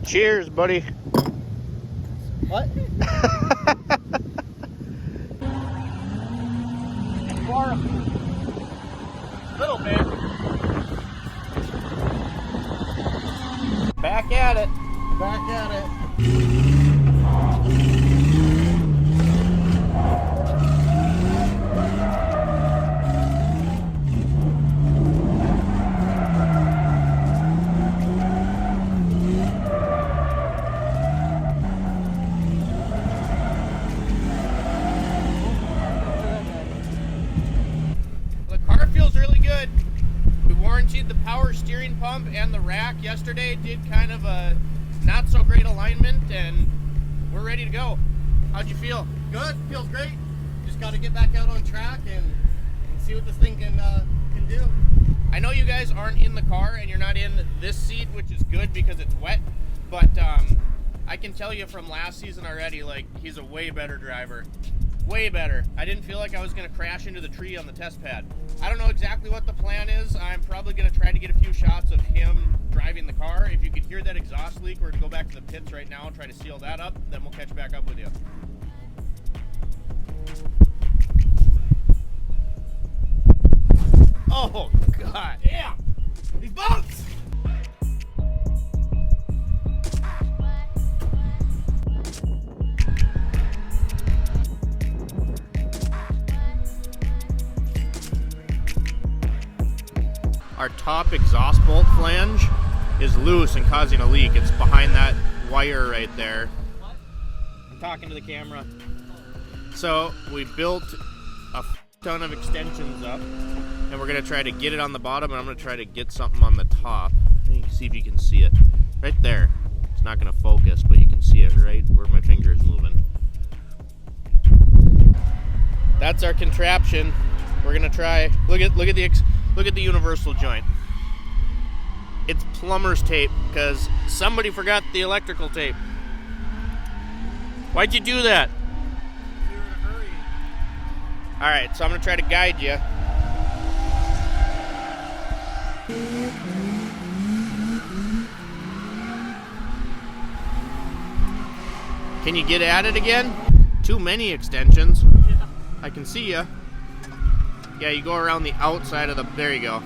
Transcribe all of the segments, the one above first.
Cheers, buddy. What? Far a little bit. Back at it. Back at it. The power steering pump and the rack yesterday did kind of a not so great alignment, and we're ready to go. How'd you feel? Good, feels great. Just got to get back out on track and see what this thing can do. I know you guys aren't in the car and you're not in this seat, which is good because it's wet, but I can tell you from last season already, like, he's a way better driver. Way better. I didn't feel like I was going to crash into the tree on the test pad. I don't know exactly what the plan is. I'm probably going to try to get a few shots of him driving the car. If you could hear that exhaust leak, we're going to go back to the pits right now and try to seal that up. Then we'll catch back up with you. Oh, God. Yeah! These bumps! Our top exhaust bolt flange is loose and causing a leak. It's behind that wire right there. I'm talking to the camera. So we built a ton of extensions up, and we're gonna try to get it on the bottom, and I'm gonna try to get something on the top. You can see if you can see it right there. It's not gonna focus, but you can see it right where my finger is moving. That's our contraption. We're gonna try. Look at the universal joint. It's plumber's tape because somebody forgot the electrical tape. Why'd you do that? We were in a hurry. All right, so I'm gonna try to guide you. Can you get at it again? Too many extensions. Yeah. I can see you. Yeah, you go around the outside of the... There you go.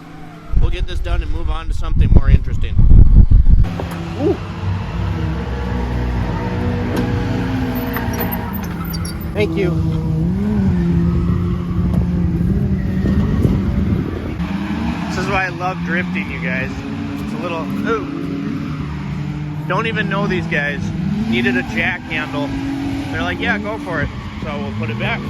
We'll get this done and move on to something more interesting. Ooh. Thank you. This is why I love drifting, you guys. It's a little... Ooh. Don't even know these guys. Needed a jack handle. They're like, yeah, go for it. So we'll put it back.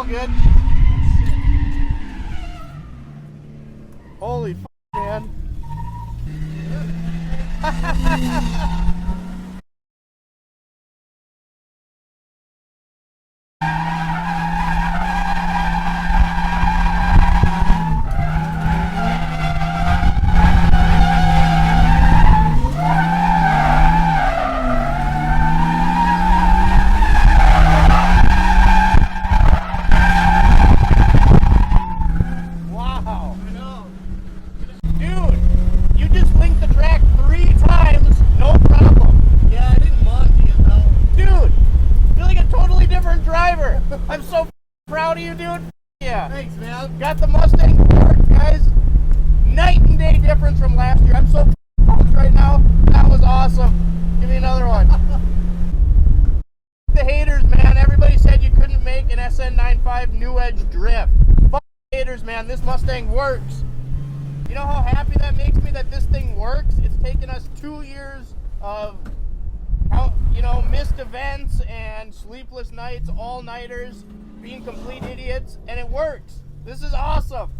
Good. Holy f***, man. I'm so proud of you, dude. Yeah. Thanks, man. Got the Mustang Ford, guys. Night and day difference from last year. I'm so pumped right now. That was awesome. Give me another one. The haters, man. Everybody said you couldn't SN95 New Edge drift. Fuck haters, man, this Mustang works. You know how happy that makes me that this thing works? It's taken us 2 years of, missed events and sleepless nights, all-nighters, being complete idiots, and it works. This is awesome.